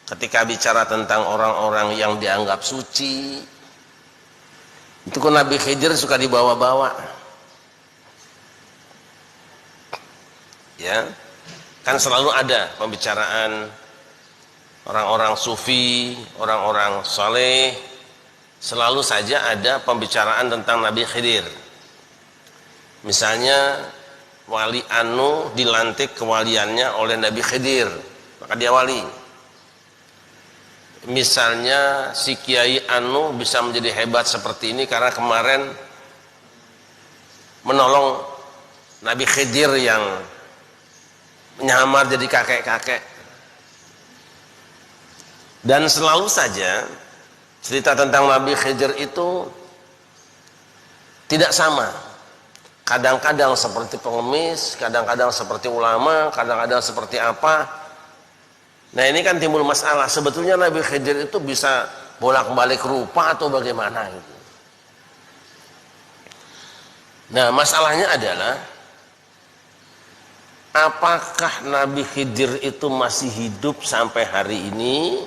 ketika bicara tentang orang-orang yang dianggap suci, itu kok Nabi Khidir suka dibawa-bawa. Ya, kan selalu ada pembicaraan orang-orang sufi, orang-orang saleh, selalu saja ada pembicaraan tentang Nabi Khidir. Misalnya wali anu dilantik kewaliannya oleh Nabi Khidir, maka dia wali. Misalnya si kiai anu bisa menjadi hebat seperti ini karena kemarin menolong Nabi Khidir yang menyamar jadi kakek-kakek. Dan selalu saja cerita tentang Nabi Khidir itu tidak sama. Kadang-kadang seperti pengemis, kadang-kadang seperti ulama, kadang-kadang seperti apa. Nah ini kan timbul masalah, sebetulnya Nabi Khidir itu bisa bolak-balik rupa atau bagaimana gitu. Nah masalahnya adalah, apakah Nabi Khidir itu masih hidup sampai hari ini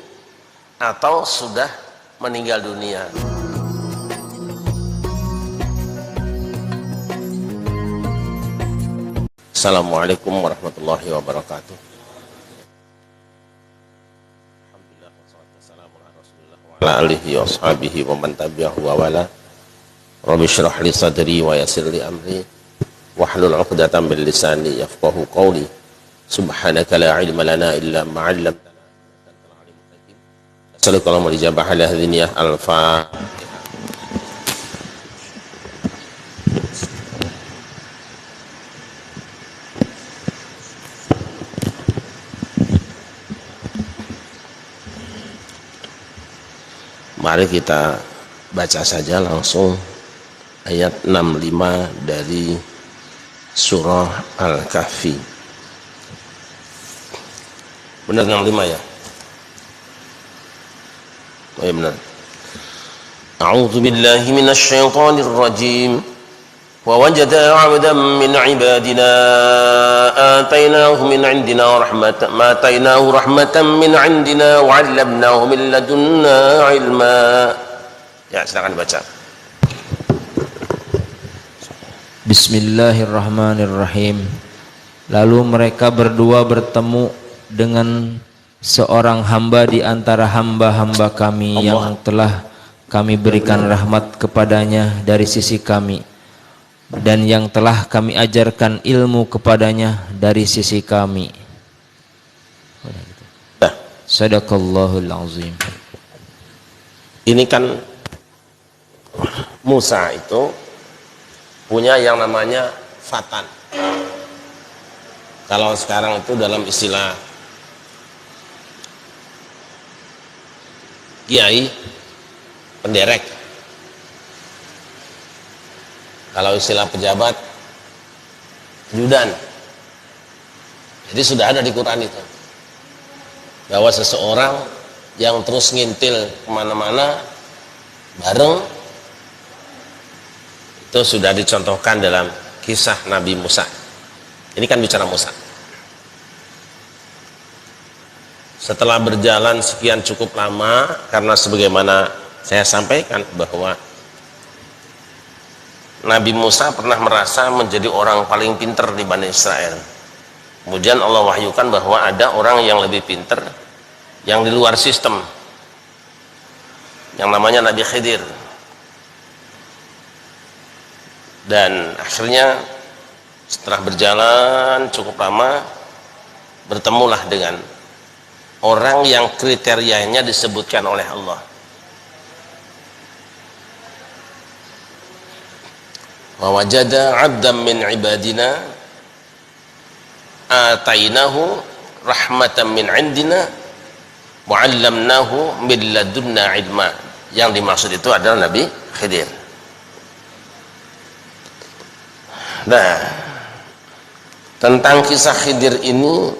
atau sudah meninggal dunia? Assalamualaikum warahmatullahi wabarakatuh. Alhamdulillah wassalatu wassalamu ala Rasulillah wa ala alihi wa ashabihi wa man tabi'ahu wa wala. Rabbi shrah li sadri wa yassir li amri wahlul 'uqdatam min lisani yafqahu qawli. Subhanaka la ilma lana illa ma 'allamtana innaka antal alimul hakim. Assalamualaikum warahmatullahi wabarakatuh. Al-Fatihah. Mari kita baca saja langsung ayat 65 dari surah Al-Kahfi. Benar 65 ya? Oh ya benar. A'udzu billahi minasy syaithanir rajim. Wa wajada 'abdan min 'ibadina atainahu min 'indina rahmatan min 'indina wa 'allamnahu min ladunna 'ilma. Ya, silakan baca. Bismillahirrahmanirrahim. Lalu mereka berdua bertemu dengan seorang hamba di antara hamba-hamba kami yang telah kami berikan rahmat kepadanya dari sisi kami, dan yang telah kami ajarkan ilmu kepadanya dari sisi kami. Sadaqallahul azim. Ini kan Musa itu punya yang namanya fatan. Kalau sekarang itu dalam istilah kiai, penderek. Kalau istilah pejabat, ajudan. Jadi sudah ada di Quran itu, bahwa seseorang yang terus ngintil kemana-mana bareng, itu sudah dicontohkan dalam kisah Nabi Musa. Ini kan bicara Musa. Setelah berjalan sekian cukup lama, karena sebagaimana saya sampaikan bahwa Nabi Musa pernah merasa menjadi orang paling pinter di Bani Israel. Kemudian Allah wahyukan bahwa ada orang yang lebih pinter, yang di luar sistem, yang namanya Nabi Khidir. Dan akhirnya setelah berjalan cukup lama, bertemulah dengan orang yang kriterianya disebutkan oleh Allah. Wa wajada 'abdan min ibadina atainahu rahmatan min 'indina wa 'allamnahu min ladunna 'ilma. Yang dimaksud itu adalah Nabi Khidir. Nah, tentang kisah Khidir ini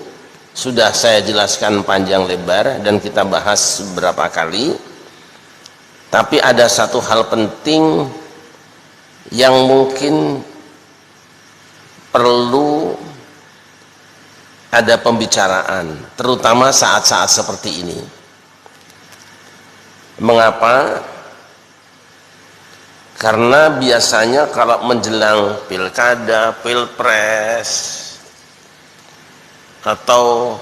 sudah saya jelaskan panjang lebar dan kita bahas beberapa kali. Tapi ada satu hal penting yang mungkin perlu ada pembicaraan, terutama saat-saat seperti ini. Mengapa? Karena biasanya kalau menjelang pilkada, pilpres, atau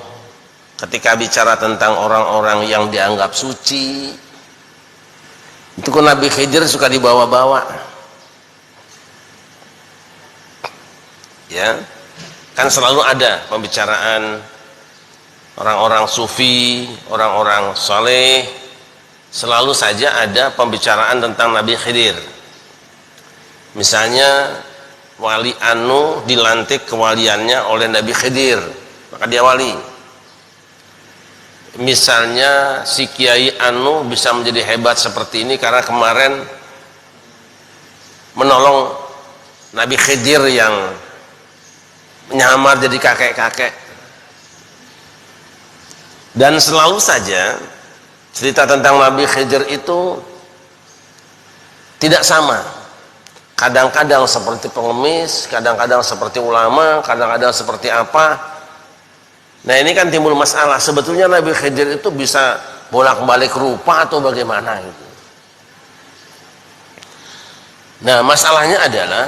ketika bicara tentang orang-orang yang dianggap suci, itu kok Nabi Khidir suka dibawa-bawa. Ya, kan selalu ada pembicaraan orang-orang sufi, orang-orang saleh, selalu saja ada pembicaraan tentang Nabi Khidir. Misalnya wali anu dilantik kewaliannya oleh Nabi Khidir, maka dia wali. Misalnya si kiai anu bisa menjadi hebat seperti ini karena kemarin menolong Nabi Khidir yang menyamar jadi kakek-kakek. Dan selalu saja cerita tentang Nabi Khidir itu tidak sama. Kadang-kadang seperti pengemis, kadang-kadang seperti ulama, kadang-kadang seperti apa. Nah ini kan timbul masalah, sebetulnya Nabi Khidir itu bisa bolak-balik rupa atau bagaimana gitu. Nah masalahnya adalah,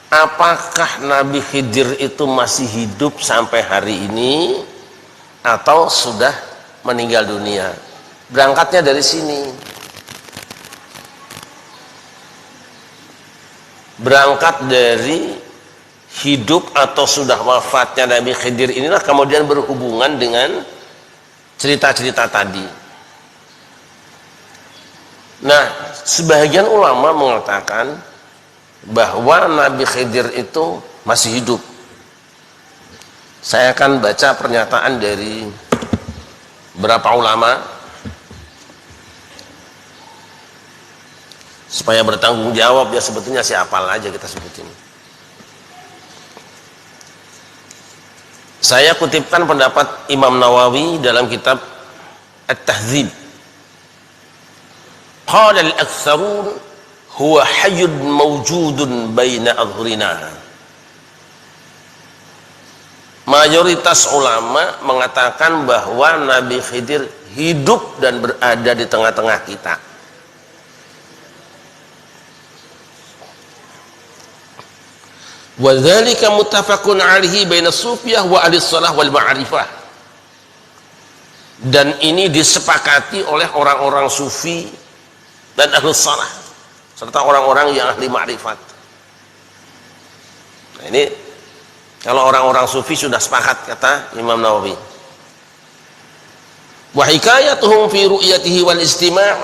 apakah Nabi Khidir itu masih hidup sampai hari ini atau sudah meninggal dunia? Berangkatnya dari sini. Berangkat dari hidup atau sudah wafatnya Nabi Khidir inilah kemudian berhubungan dengan cerita-cerita tadi. Nah, sebagian ulama mengatakan bahwa Nabi Khidir itu masih hidup. Saya akan baca pernyataan dari beberapa ulama supaya bertanggung jawab. Ya sebetulnya siapa aja kita sebutin. Saya kutipkan pendapat Imam Nawawi dalam kitab At-Tahdzib. Qala al-aktsarun huwa hayyun mawjudun baina adhurina. Mayoritas ulama mengatakan bahwa Nabi Khidir hidup dan berada di tengah-tengah kita. Wa dzalika muttafaqun alaihi baina sufiyah wa ahli shalah wal ma'rifah. Dan ini disepakati oleh orang-orang sufi dan ahli shalah serta orang-orang yang ahli ma'rifat. Nah, ini kalau orang-orang sufi sudah sepakat, kata Imam Nawawi. Wa hikayatuhum fi ru'yatihi wal istima'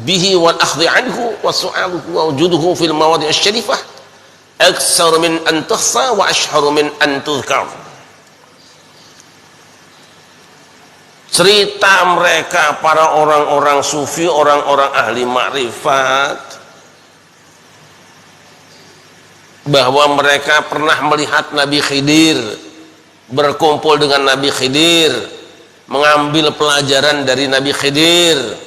bihi wal akhdhi anhu wa su'aluhu wa wujuduhu fil mawadi' asy-syarifah aksar min an tuhsa wa ashharu min an tuzkar. Cerita mereka para orang-orang sufi, orang-orang ahli makrifat, bahwa mereka pernah melihat Nabi Khidir, berkumpul dengan Nabi Khidir, mengambil pelajaran dari Nabi Khidir,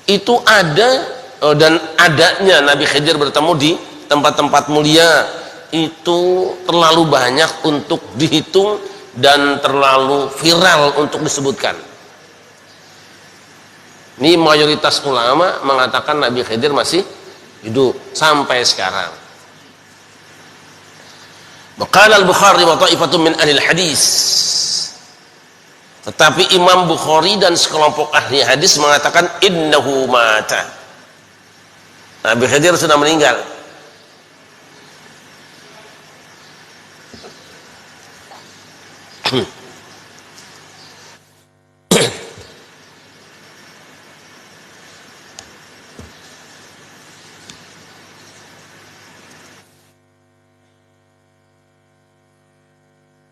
itu ada. Dan adanya Nabi Khidir bertemu di tempat-tempat mulia itu terlalu banyak untuk dihitung dan terlalu viral untuk disebutkan. Ini mayoritas ulama mengatakan Nabi Khidir masih hidup sampai sekarang. Qala al-Bukhari wa ta'ifatun min ahli hadis. Tetapi Imam Bukhari dan sekelompok ahli hadis mengatakan innahu mata. Nabi Khidir sudah meninggal.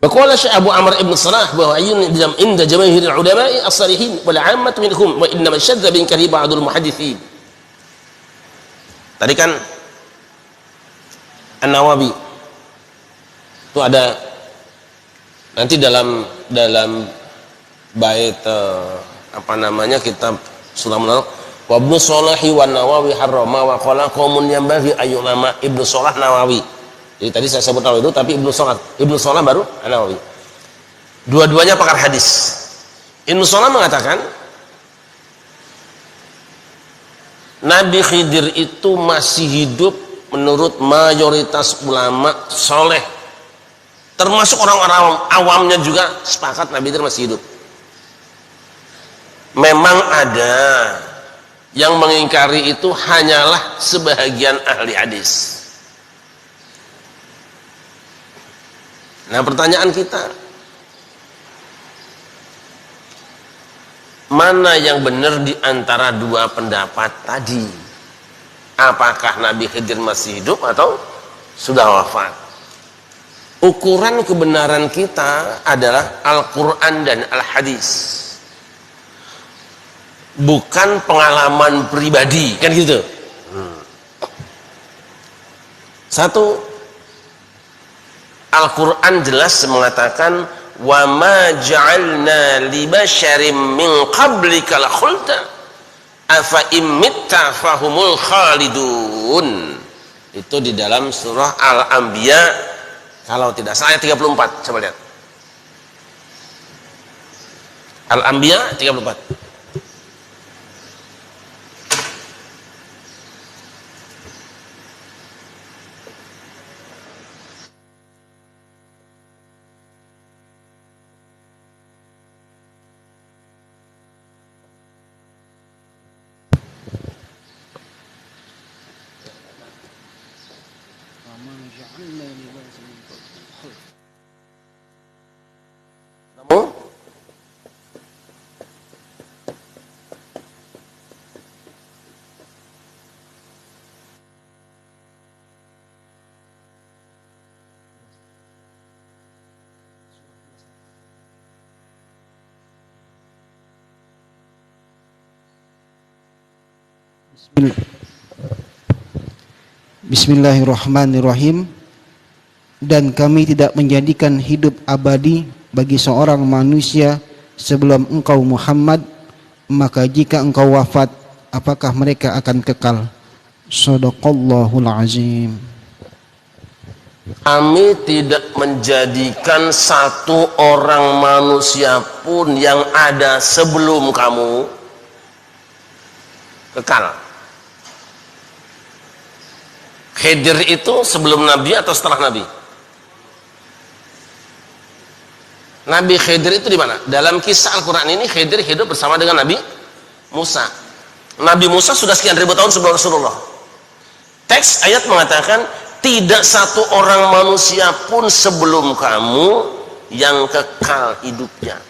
Waqala Syekh Abu Amr ibn Salah bahwa ayun inda jamaahiril ulama'i as-salihin wal 'ammatu minhum wa inna man syadza bin kari ba'dul muhadditsin. Tadi kan An-Nawawi itu ada nanti dalam bait apa namanya kitab Sulam Narok, wa Ibnu Shalahi wa Nawawi harrama wa qala qaumun yambaghi ayyulama Ibnu Shalah Nawawi. Jadi tadi saya sebut Nawawi itu, tapi Ibnu Shalah baru An-Nawawi. Dua-duanya pakar hadis. Ibnu Salah mengatakan Nabi Khidir itu masih hidup menurut mayoritas ulama soleh, termasuk orang-orang awamnya juga sepakat Nabi Khidir masih hidup. Memang ada yang mengingkari itu hanyalah sebahagian ahli hadis. Nah, pertanyaan kita, mana yang benar di antara dua pendapat tadi? Apakah Nabi Khidir masih hidup atau sudah wafat? Ukuran kebenaran kita adalah Al-Quran dan Al-Hadis, bukan pengalaman pribadi, kan gitu. Satu, Al-Quran jelas mengatakan wa ma ja'alna li basyarin min qablikal khulda afa immitta fahumul khalidun. Itu di dalam surah Al-Anbiya kalau tidak salah ayat 34. Coba lihat Al-Anbiya 34. Bismillahirrahmanirrahim. Dan kami tidak menjadikan hidup abadi bagi seorang manusia sebelum engkau Muhammad, maka jika engkau wafat, apakah mereka akan kekal? Shadaqallahul azim. Kami tidak menjadikan satu orang manusia pun yang ada sebelum kamu kekal. Khidir itu sebelum Nabi atau setelah Nabi? Nabi Khidir itu di mana? Dalam kisah Al-Quran ini Khidir hidup bersama dengan Nabi Musa. Nabi Musa sudah sekian ribu tahun sebelum Rasulullah. Teks ayat mengatakan tidak satu orang manusia pun sebelum kamu yang kekal hidupnya.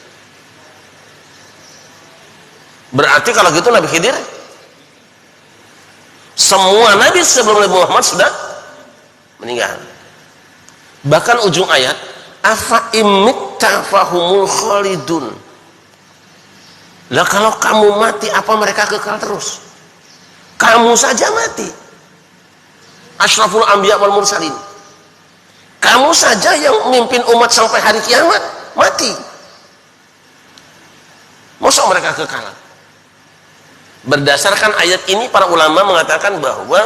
Berarti kalau gitu Nabi Khidir, semua Nabi sebelum Nabi Muhammad sudah meninggal. Bahkan ujung ayat, afa imitta fahumul khalidun. Lah kalau kamu mati, apa mereka kekal terus? Kamu saja mati. Asyraful anbiya wal mursalin. Kamu saja yang memimpin umat sampai hari kiamat mati. Masa mereka kekal? Berdasarkan ayat ini para ulama mengatakan bahwa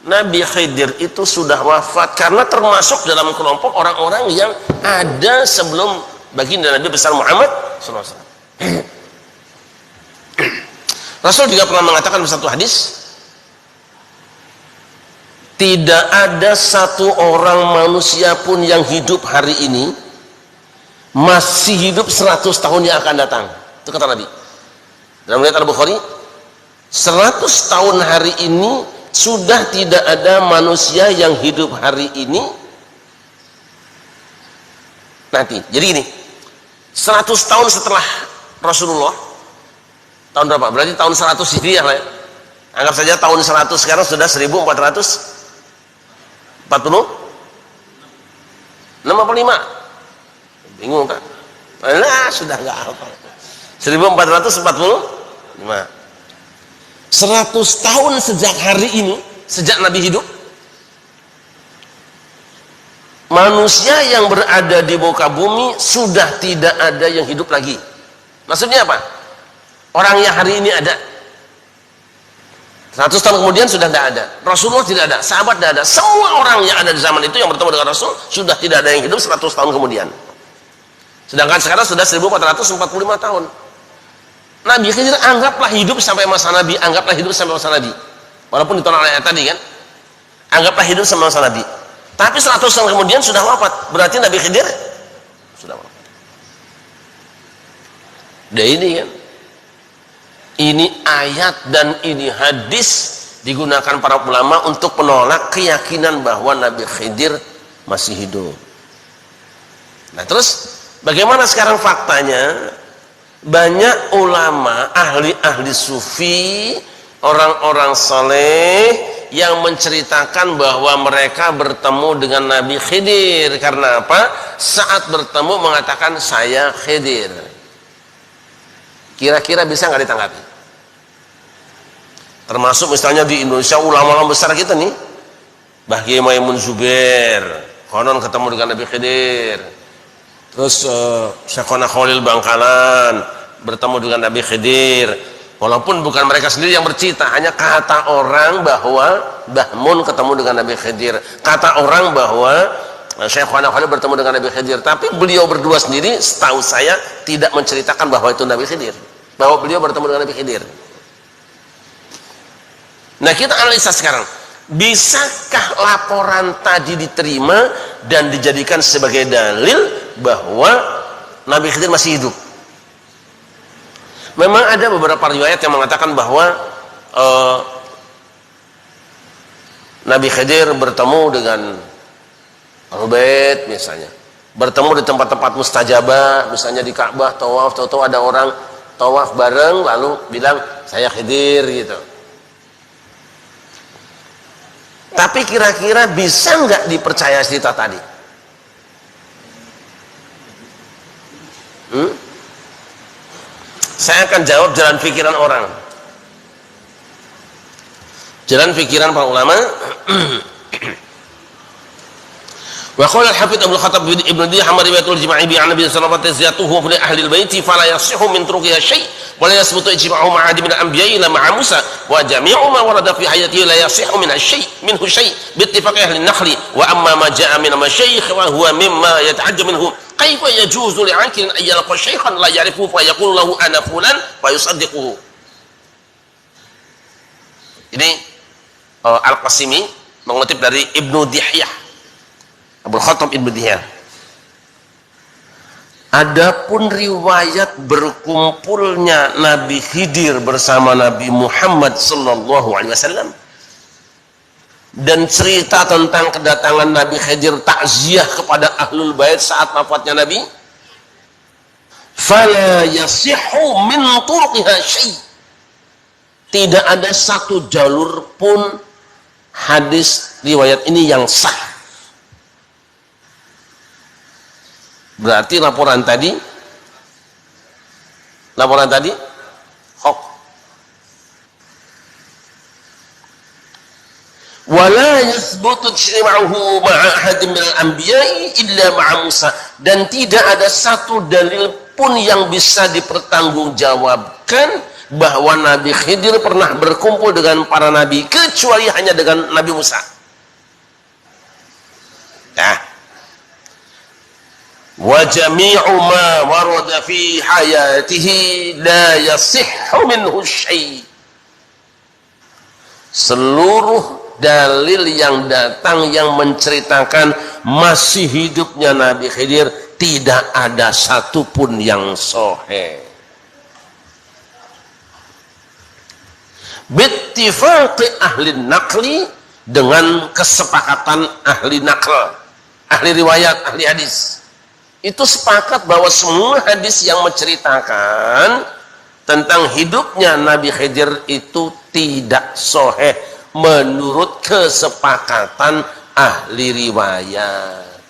Nabi Khidir itu sudah wafat karena termasuk dalam kelompok orang-orang yang ada sebelum baginda Nabi besar Muhammad SAW. Rasul juga pernah mengatakan dalam satu hadis, tidak ada satu orang manusia pun yang hidup hari ini masih hidup 100 tahun yang akan datang. Itu kata Nabi dalam riwayat Al-Bukhari, 100 tahun hari ini sudah tidak ada manusia yang hidup hari ini nanti. Jadi gini, 100 tahun setelah Rasulullah, tahun berapa? Berarti tahun 100 Hijriah lah ya. Anggap saja tahun 100 sekarang sudah 1445. Bingung kan? Nah, sudah enggak apa. 1445. 100 tahun sejak hari ini, sejak Nabi hidup, manusia yang berada di muka bumi sudah tidak ada yang hidup lagi. Maksudnya apa? Orang yang hari ini ada 100 tahun kemudian sudah tidak ada. Rasulullah tidak ada, sahabat tidak ada, semua orang yang ada di zaman itu yang bertemu dengan Rasul sudah tidak ada yang hidup 100 tahun kemudian. Sedangkan sekarang sudah 1445 tahun. Nabi Khidir anggaplah hidup sampai masa Nabi, anggaplah hidup sampai masa Nabi. Walaupun ditolak ayat tadi kan, anggaplah hidup sampai masa Nabi. Tapi 100 tahun kemudian sudah wafat. Berarti Nabi Khidir sudah wafat. Dan ini kan, ini ayat dan ini hadis digunakan para ulama untuk menolak keyakinan bahwa Nabi Khidir masih hidup. Nah terus bagaimana sekarang faktanya? Banyak ulama, ahli-ahli sufi, orang-orang saleh yang menceritakan bahwa mereka bertemu dengan Nabi Khidir. Karena apa? Saat bertemu mengatakan saya Khidir. Kira-kira bisa nggak ditanggapi? Termasuk misalnya di Indonesia ulama-ulama besar kita nih, Mbah Kiai Maimun Zubair, konon ketemu dengan Nabi Khidir. Terus Syekhona Khalil Bangkalan bertemu dengan Nabi Khidir. Walaupun bukan mereka sendiri yang bercerita, hanya kata orang bahwa Mbah Mun ketemu dengan Nabi Khidir. Kata orang bahwa Syekhona Khalil bertemu dengan Nabi Khidir. Tapi beliau berdua sendiri, setahu saya, tidak menceritakan bahwa itu Nabi Khidir, bahwa beliau bertemu dengan Nabi Khidir. Nah kita analisa sekarang, bisakah laporan tadi diterima dan dijadikan sebagai dalil bahwa Nabi Khidir masih hidup? Memang ada beberapa riwayat yang mengatakan bahwa Nabi Khidir bertemu dengan Ubaid misalnya, bertemu di tempat-tempat mustajabah, misalnya di Ka'bah, tawaf, tahu-tahu ada orang tawaf bareng lalu bilang saya Khidir gitu. Tapi kira-kira bisa nggak dipercaya cerita tadi? Saya akan jawab jalan pikiran orang, jalan pikiran para ulama. Wa qala al-Hafidz Abdul Khattab Ibnu Diham riwayatul ijma'i bi an Nabi sallallahu alaihi wasallam ziyatuhu fi ahli al-bait fala yasihhu min turuqiha syai' wa la yasbutu ijma'u ma'adi min al-anbiya'i ila ma'a Musa wa jami'u ma warada fi hayatihi la yasihhu min syai' minhu syai' bi ittifaqi ahli an-nakhli wa amma ma ja'a min masyayikh wa huwa mimma yata'ajjab minhu kaifa yajuzu li'aqilin ay yalqa shaykhan la ya'rifu fa yaqulu lahu ana fulan fa yusaddiquhu. Ini Al-Qasimi mengutip dari Ibnu Dihyah, Abdul Khattab Ibnu Dihyah. Adapun riwayat berkumpulnya Nabi Khidir bersama Nabi Muhammad sallallahu alaihi wasallam dan cerita tentang kedatangan Nabi Khidir takziah kepada Ahlul Bait saat wafatnya Nabi, fala yasihhu min turuqiha syai'. Tidak ada satu jalur pun hadis riwayat ini yang sah. Berarti laporan tadi hoax. Wala yathbutu ijtima'uhu ma'a ahadin minal anbiya'i illa ma'a Musa, dan tidak ada satu dalil pun yang bisa dipertanggungjawabkan bahwa Nabi Khidir pernah berkumpul dengan para nabi kecuali hanya dengan Nabi Musa. Nah, wa jami'u ma warada fi hayatihi la yasihhu minhu syai'. Seluruh dalil yang datang yang menceritakan masih hidupnya Nabi Khidir tidak ada satupun yang sahih. Bittifaqi ahli naqli, dengan kesepakatan ahli naql, ahli riwayat, ahli hadis. Itu sepakat bahwa semua hadis yang menceritakan tentang hidupnya Nabi Khidir itu tidak sahih menurut kesepakatan ahli riwayat.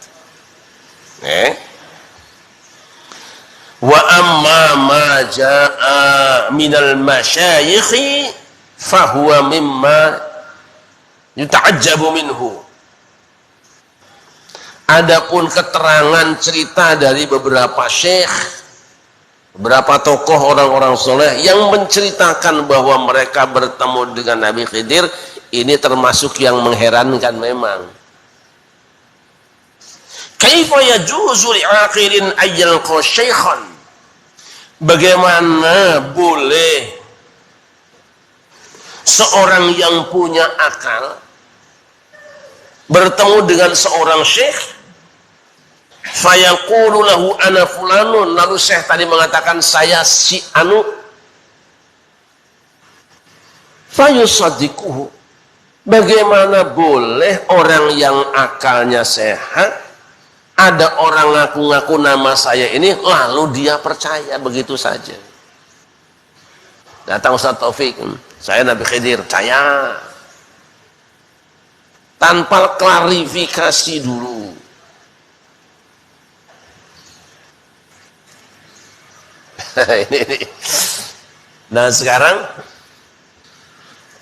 Wa amma ma jaa minal masyayikhi fahuwa mimma yuta'ajjabu minhu. Adapun keterangan cerita dari beberapa syekh, beberapa tokoh orang-orang soleh yang menceritakan bahwa mereka bertemu dengan Nabi Khidir, ini termasuk yang mengherankan memang. Kaifa yajuzu li'aqilin ayyalqa syaikhan? Bagaimana boleh seorang yang punya akal bertemu dengan seorang syekh, fayaqulu lahu ana fulanun, lalu syekh tadi mengatakan saya si anu, fayusaddiquhu. Bagaimana boleh orang yang akalnya sehat, ada orang ngaku-ngaku nama saya ini, lalu dia percaya begitu saja? Datang Ustaz Taufik, saya Nabi Khidir, percaya tanpa klarifikasi dulu. ini. Nah sekarang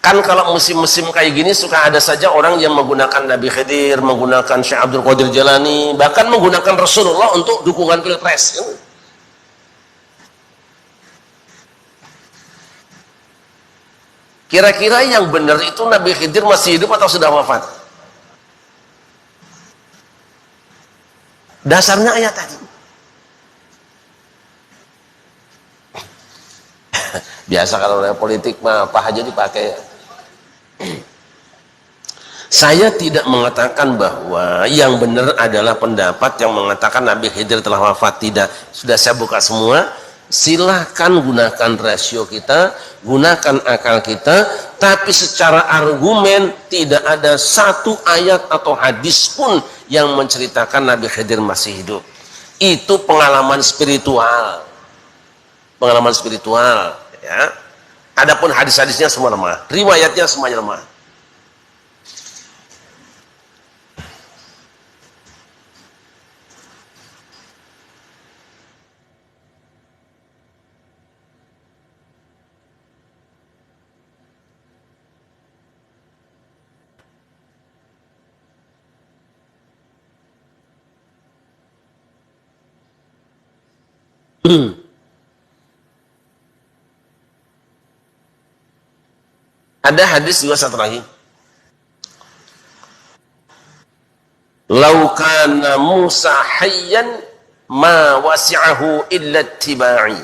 kan kalau musim-musim kayak gini suka ada saja orang yang menggunakan Nabi Khidir, menggunakan Syekh Abdul Qadir Jalani, bahkan menggunakan Rasulullah untuk dukungan pilpres. Kira-kira yang benar itu Nabi Khidir masih hidup atau sudah wafat? Dasarnya ayat tadi. Biasa kalau orang politik mah apa aja dipakai. Saya tidak mengatakan bahwa yang benar adalah pendapat yang mengatakan Nabi Khidir telah wafat. Tidak. Sudah saya buka semua. Silahkan gunakan rasio kita, gunakan akal kita, tapi secara argumen tidak ada satu ayat atau hadis pun yang menceritakan Nabi Khidir masih hidup. Itu pengalaman spiritual. Pengalaman spiritual, ya. Adapun hadis-hadisnya semua lemah, riwayatnya semuanya lemah. Ada hadis juga satu lagi. Lau kana Musa hayyan ma wasi'ahu illa ittiba'i.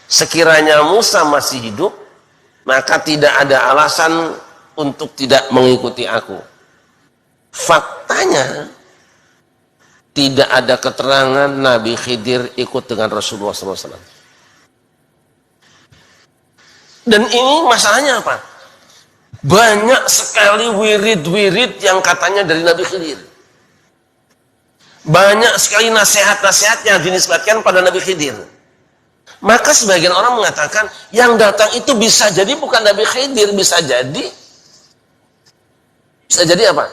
Sekiranya Musa masih hidup, maka tidak ada alasan untuk tidak mengikuti aku. Faktanya tidak ada keterangan Nabi Khidir ikut dengan Rasulullah SAW. Dan ini masalahnya apa? Banyak sekali wirid-wirid yang katanya dari Nabi Khidir. Banyak sekali nasihat-nasihat yang dinisbatkan pada Nabi Khidir. Maka sebagian orang mengatakan yang datang itu bisa jadi bukan Nabi Khidir, bisa jadi apa?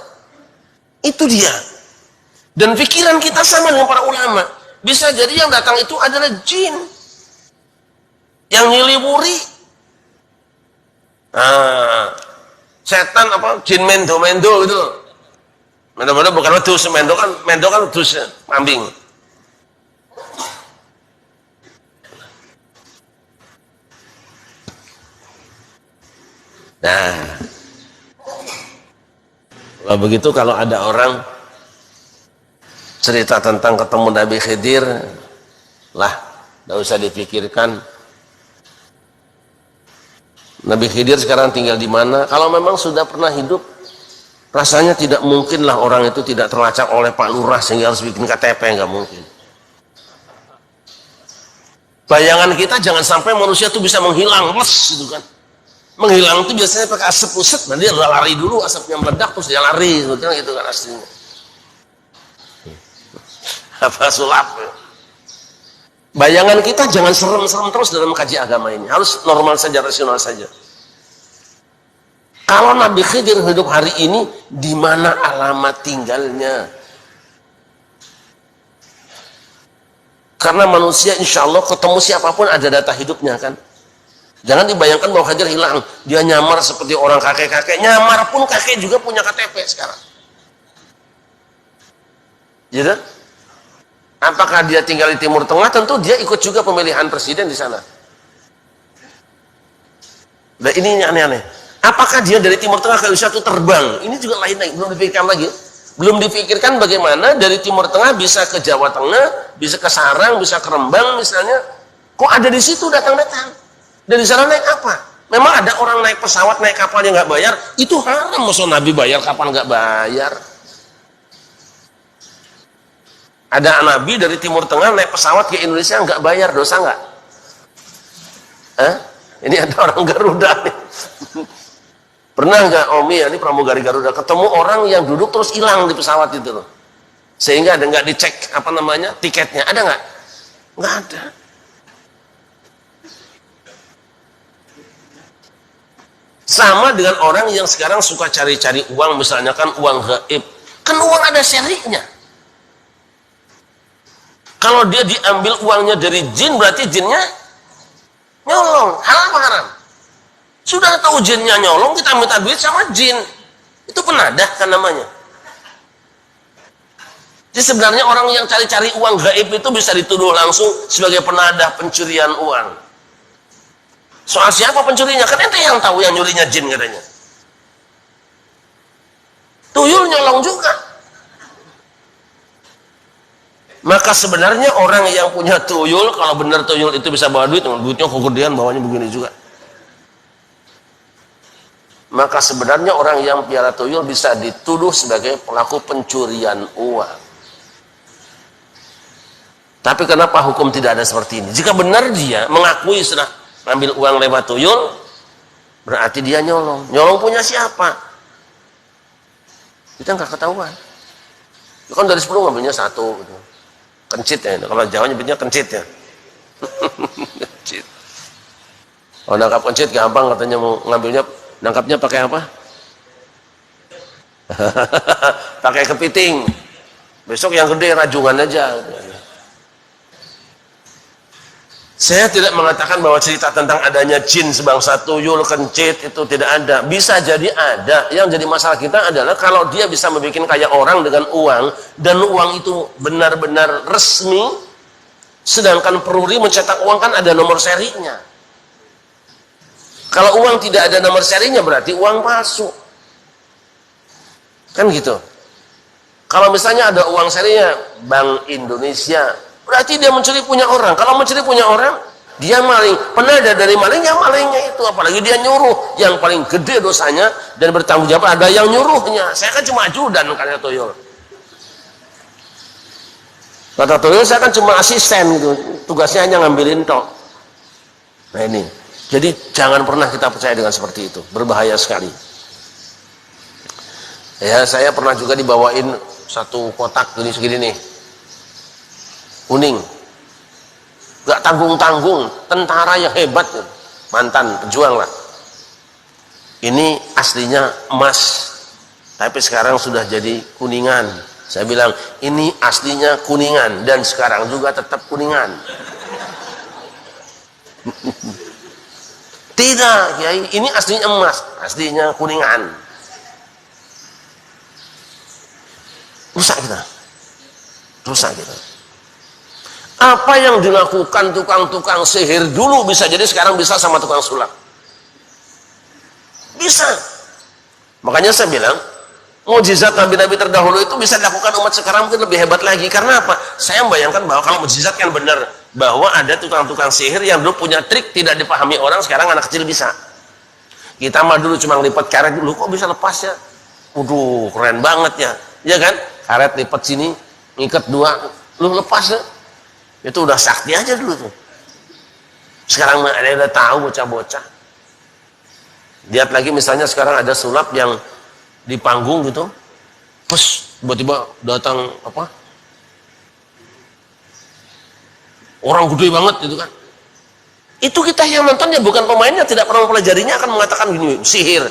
Itu dia. Dan pikiran kita sama dengan para ulama. Bisa jadi yang datang itu adalah jin yang nyiliburi. Setan apa? Jin mendo gitu. Mendo bukan wedhus, mendo kan wedhus, kambing. Nah, kalau begitu kalau ada orang cerita tentang ketemu Nabi Khidir, lah, tidak usah dipikirkan. Nabi Khidir sekarang tinggal di mana? Kalau memang sudah pernah hidup, rasanya tidak mungkinlah orang itu tidak terlacak oleh Pak Lurah sehingga harus bikin KTP, nggak mungkin. Bayangan kita jangan sampai manusia itu bisa menghilang, gitu kan? Menghilang itu biasanya pakai asap uset, nanti dia lari dulu, asapnya meledak terus dia lari, gitu kan aslinya. Apa sulap? Bayangan kita jangan serem-serem terus dalam kaji agama ini, harus normal saja, rasional saja. Kalau Nabi Khidir hidup hari ini, di mana alamat tinggalnya? Karena manusia insya Allah ketemu siapapun ada data hidupnya kan. Jangan dibayangkan bahwa Khidir hilang, dia nyamar seperti orang kakek-kakek. Nyamar pun kakek juga punya KTP sekarang. Gitu? Apakah dia tinggal di Timur Tengah? Tentu dia ikut juga pemilihan presiden di sana. Nah ini aneh-aneh. Apakah dia dari Timur Tengah ke Indonesia itu terbang? Ini juga lain, belum dipikirkan lagi. Belum dipikirkan bagaimana dari Timur Tengah bisa ke Jawa Tengah, bisa ke Sarang, bisa ke Rembang misalnya. Kok ada di situ datang-datang? Dari sana naik apa? Memang ada orang naik pesawat, naik kapal yang nggak bayar, itu haram. Masa Nabi bayar, kapal nggak bayar? Ada Nabi dari Timur Tengah naik pesawat ke Indonesia nggak bayar, dosa nggak? Ini ada orang Garuda nih. Pernah nggak Omi, ini pramugari Garuda, ketemu orang yang duduk terus hilang di pesawat itu loh, sehingga ada nggak dicek apa namanya tiketnya, ada nggak? Nggak ada. Sama dengan orang yang sekarang suka cari-cari uang, misalnya kan uang gaib, kan uang ada syariahnya. Kalau dia diambil uangnya dari jin, berarti jinnya nyolong. Halal apa haram? Sudah tahu jinnya nyolong, kita minta duit sama jin, itu penadah kan namanya. Jadi sebenarnya orang yang cari-cari uang gaib itu bisa dituduh langsung sebagai penadah pencurian uang. Soal siapa pencurinya? Kan ente yang tahu, yang nyurinya jin katanya. Tuyul nyolong juga. Maka sebenarnya orang yang punya tuyul, kalau benar tuyul itu bisa bawa duit, duitnya kegedean, bawanya begini juga. Maka sebenarnya orang yang piara tuyul bisa dituduh sebagai pelaku pencurian uang. Tapi kenapa hukum tidak ada seperti ini? Jika benar dia mengakui sudah ambil uang lewat tuyul, berarti dia nyolong. Nyolong punya siapa? Kita nggak ketahuan. Kan dari 10 ngambilnya 1 gitu. Kencit ya, kalau Jawa nyebutnya kencit ya. Kencit. Oh, nangkap kencit gampang katanya, mau ngambilnya, nangkapnya pakai apa? Pakai kepiting. Besok yang gede rajungan aja. Saya tidak mengatakan bahwa cerita tentang adanya jin sebangsa tuyul, kencit itu tidak ada. Bisa jadi ada. Yang jadi masalah kita adalah kalau dia bisa membuat kayak orang dengan uang, dan uang itu benar-benar resmi, sedangkan peruri mencetak uang kan ada nomor serinya. Kalau uang tidak ada nomor serinya berarti uang palsu. Kan gitu. Kalau misalnya ada uang serinya Bank Indonesia, berarti dia mencuri punya orang. Kalau mencuri punya orang, dia maling. Penadah dari malingnya, malingnya itu. Apalagi dia nyuruh, yang paling gede dosanya dan bertanggung jawab ada yang nyuruhnya. Saya kan cuma ajudan, kata tuyul. Kata tuyul, saya kan cuma asisten gitu. Tugasnya hanya ngambilin tok. Nah ini. Jadi jangan pernah kita percaya dengan seperti itu. Berbahaya sekali. Ya, saya pernah juga dibawain satu kotak gini segini nih, kuning, gak tanggung-tanggung, tentara yang hebat, mantan pejuang lah. Ini aslinya emas, tapi sekarang sudah jadi kuningan. Saya bilang ini aslinya kuningan dan sekarang juga tetap kuningan. Tidak, Kiai, ini aslinya emas, aslinya kuningan. Rusak kita, rusak kita. Apa yang dilakukan tukang-tukang sihir dulu bisa jadi sekarang bisa sama tukang sulap. Bisa. Makanya saya bilang, mukjizat nabi-nabi terdahulu itu bisa dilakukan umat sekarang mungkin lebih hebat lagi. Karena apa? Saya membayangkan bahwa kalau mukjizat kan benar, bahwa ada tukang-tukang sihir yang dulu punya trik tidak dipahami orang, sekarang anak kecil bisa. Kita mah dulu cuma lipat karet dulu, kok bisa lepas ya? Waduh, keren banget ya. Ya kan? Karet lipat sini, ngikat 2, lu lepas ya? Itu udah sakti aja dulu tuh. Sekarang ada yang udah tahu bocah-bocah. Lihat lagi misalnya sekarang ada sulap yang di panggung gitu, pes, tiba-tiba datang apa? Orang gede banget gitu kan. Itu kita yang nontonnya, bukan pemainnya, tidak pernah mempelajarinya, akan mengatakan gini, sihir.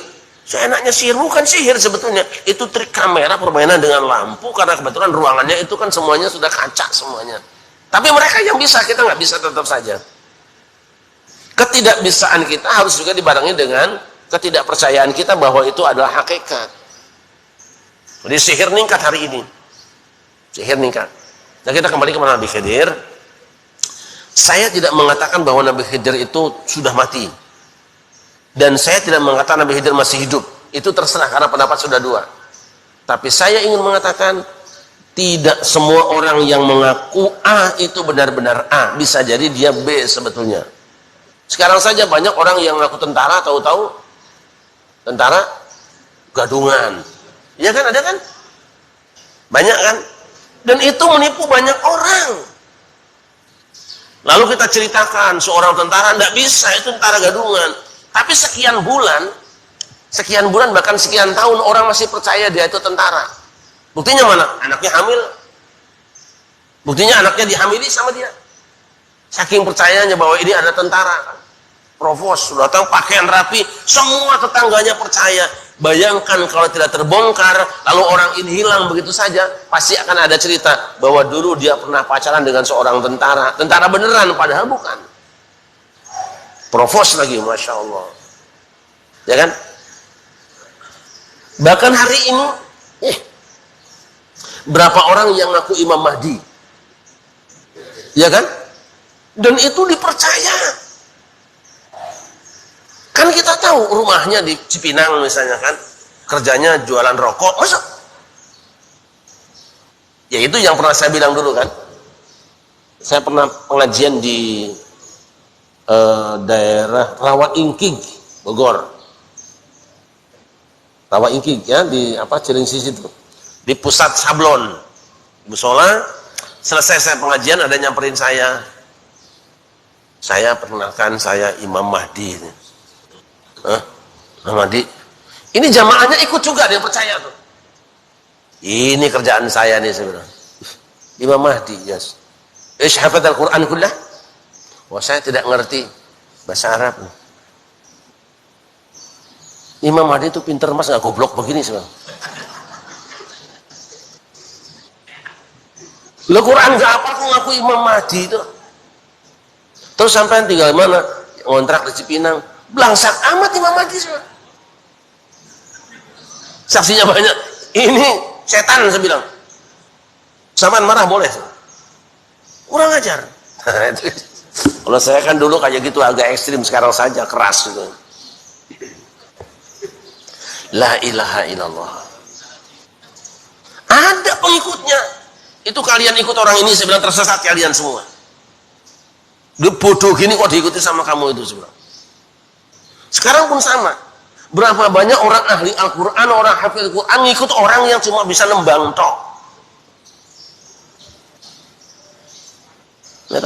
Seenaknya sihir, bukan sihir sebetulnya. Itu trik kamera, permainan dengan lampu, karena kebetulan ruangannya itu kan semuanya sudah kaca semuanya. Tapi mereka yang bisa, kita nggak bisa tetap saja. Ketidakbisaan kita harus juga dibarengi dengan ketidakpercayaan kita bahwa itu adalah hakikat. Jadi sihir meningkat hari ini. Sihir meningkat. Nah kita kembali kepada Nabi Khidir. Saya tidak mengatakan bahwa Nabi Khidir itu sudah mati. Dan saya tidak mengatakan Nabi Khidir masih hidup. Itu terserah karena pendapat sudah 2. Tapi saya ingin mengatakan tidak semua orang yang mengaku A itu benar-benar A, bisa jadi dia B sebetulnya. Sekarang saja banyak orang yang mengaku tentara, tahu-tahu tentara gadungan. Iya kan, ada kan? Banyak kan? Dan itu menipu banyak orang. Lalu kita ceritakan seorang tentara, tidak bisa, itu tentara gadungan. Tapi sekian bulan bahkan sekian tahun orang masih percaya dia itu tentara. Buktinya mana? Anaknya hamil. Buktinya anaknya dihamili sama dia. Saking percayanya bahwa ini ada tentara. Provos, sudah tahu pakaian rapi, semua tetangganya percaya. Bayangkan kalau tidak terbongkar, lalu orang ini hilang begitu saja, pasti akan ada cerita bahwa dulu dia pernah pacaran dengan seorang tentara. Tentara beneran, padahal bukan. Provos lagi, Masya Allah. Ya kan? Bahkan hari ini, berapa orang yang ngaku Imam Mahdi? Ya kan? Dan itu dipercaya. Kan kita tahu rumahnya di Cipinang misalnya kan, kerjanya jualan rokok, masa? Ya itu yang pernah saya bilang dulu kan. Saya pernah pengajian di daerah Rawa Ingkig, Bogor. Rawa Ingkig ya, di Cilengsi situ. Di pusat sablon. Musola, selesai saya pengajian ada nyamperin saya. Saya perkenalkan, saya Imam Mahdi. Mahdi, ini jamaahnya ikut juga, dia percaya tuh. Ini kerjaan saya nih, saya bilang. Imam Mahdi, yes. Ish hafadz al-Quran kullah? Wah, saya tidak ngerti bahasa Arab. Imam Mahdi itu pinter mas, nggak goblok begini sebenarnya. Lo Quran nggak apa, aku ngaku Imam Mahdi itu. Terus sampai tinggal mana? Ngontrak di Cipinang. Belangsak amat Imam Mahdi semua. Saksinya banyak. Ini setan saya bilang. Samaan marah boleh. Kurang ajar. Kalau saya kan dulu kayak gitu agak ekstrim, sekarang saja keras gitu. La ilaha illallah. Ada pengikutnya. Itu kalian ikut orang ini, saya bilang tersesat kalian semua. Dia bodoh gini kok diikuti sama kamu itu sebenarnya. Sekarang pun sama. Berapa banyak orang ahli Al-Quran, orang hafidh Al-Quran ngikut orang yang cuma bisa nembang tok. Ya,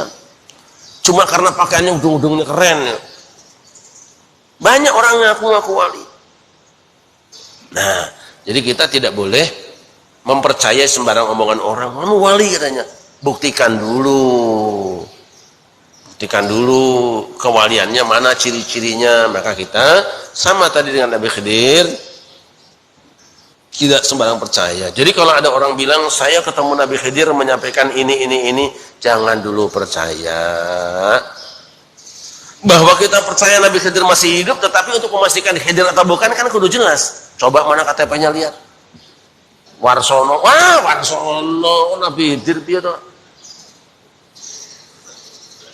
cuma karena pakaiannya ujung-ujungnya keren. Ya. Banyak orang ngaku-ngaku wali. Nah, jadi kita tidak boleh mempercayai sembarang omongan orang. Kamu wali katanya. Buktikan dulu kewaliannya mana, ciri-cirinya. Maka kita sama tadi dengan Nabi Khidir, tidak sembarang percaya. Jadi kalau ada orang bilang saya ketemu Nabi Khidir menyampaikan ini, jangan dulu percaya. Bahwa kita percaya Nabi Khidir masih hidup, tetapi untuk memastikan Khidir atau bukan kan kudu jelas. Coba mana KTP-nya lihat. Warsono, Warsono Nabi Khidir dia tuh.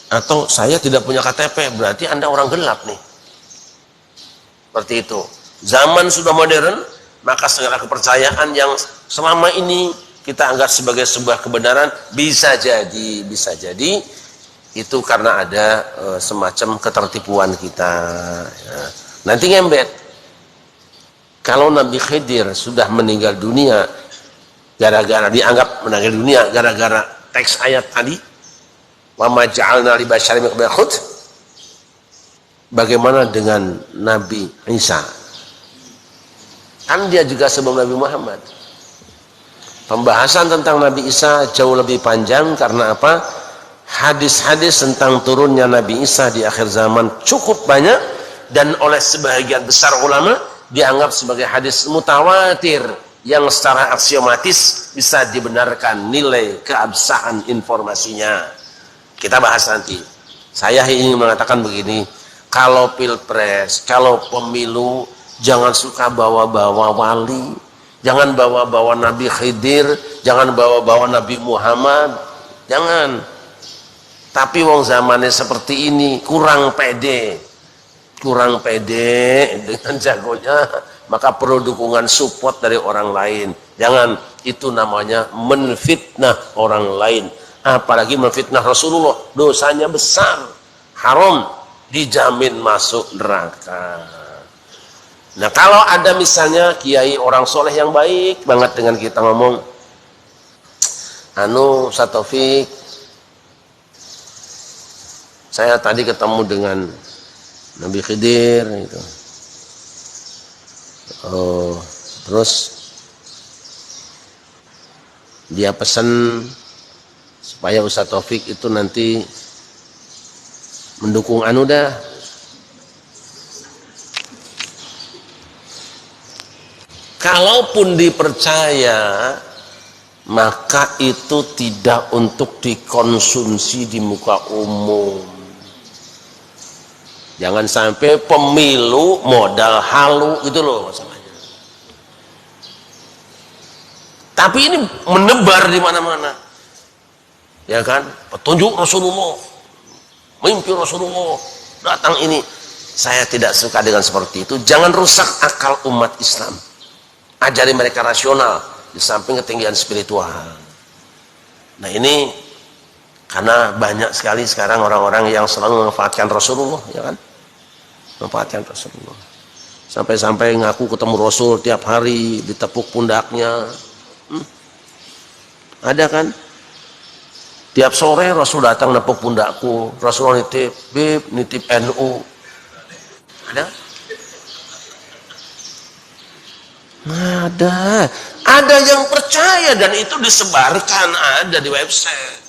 Atau saya tidak punya KTP, berarti Anda orang gelap nih. Seperti itu. Zaman sudah modern, maka segala kepercayaan yang selama ini kita anggap sebagai sebuah kebenaran bisa jadi itu karena ada semacam ketertipuan kita. Ya. Nanti ngembet. Kalau Nabi Khidir sudah meninggal dunia dianggap meninggal dunia gara-gara teks ayat tadi, wa ma ja'alna li basyarin min qablika khuld. Bagaimana dengan Nabi Isa? Kan dia juga sebelum Nabi Muhammad. Pembahasan tentang Nabi Isa jauh lebih panjang karena apa? Hadis-hadis tentang turunnya Nabi Isa di akhir zaman cukup banyak dan oleh sebagian besar ulama dianggap sebagai hadis mutawatir yang secara aksiomatis bisa dibenarkan nilai keabsahan informasinya. Kita bahas nanti. Saya ingin mengatakan begini, kalau pilpres, kalau pemilu, jangan suka bawa-bawa wali, jangan bawa-bawa Nabi Khidir, jangan bawa-bawa Nabi Muhammad, jangan. Tapi wong zamannya seperti ini kurang pede dengan jagonya maka perlu dukungan support dari orang lain. Jangan, itu namanya menfitnah orang lain. Apalagi menfitnah Rasulullah, dosanya besar, haram, dijamin masuk neraka. Nah kalau ada misalnya kiai orang soleh yang baik banget dengan kita ngomong, Ustaz Taufik, saya tadi ketemu dengan Nabi Khidir gitu. Terus dia pesan supaya Ustaz Taufik itu nanti mendukung dah. Kalaupun dipercaya, maka itu tidak untuk dikonsumsi di muka umum. Jangan sampai pemilu modal halu gitu loh masalahnya. Tapi ini menebar di mana-mana. Ya kan? Petunjuk Rasulullah, mimpi Rasulullah, datang ini. Saya tidak suka dengan seperti itu. Jangan rusak akal umat Islam. Ajari mereka rasional di samping ketinggian spiritual. Nah ini karena banyak sekali sekarang orang-orang yang selalu memanfaatkan Rasulullah, ya kan? Memanfaatkan Rasulullah. Sampai-sampai ngaku ketemu Rasul tiap hari, ditepuk pundaknya. Ada kan? Tiap sore Rasul datang nepuk pundakku, Rasul nitip, Bib, nitip NU. Ada? Ada yang percaya dan itu disebarkan, ada di website.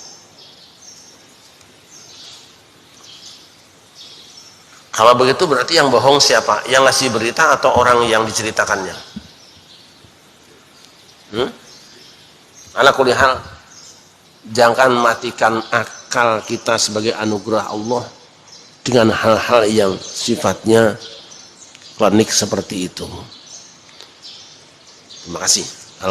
Kalau begitu berarti yang bohong siapa? Yang ngasih berita atau orang yang diceritakannya? Ala kulli hal, jangan matikan akal kita sebagai anugerah Allah dengan hal-hal yang sifatnya klinik seperti itu. Terima kasih.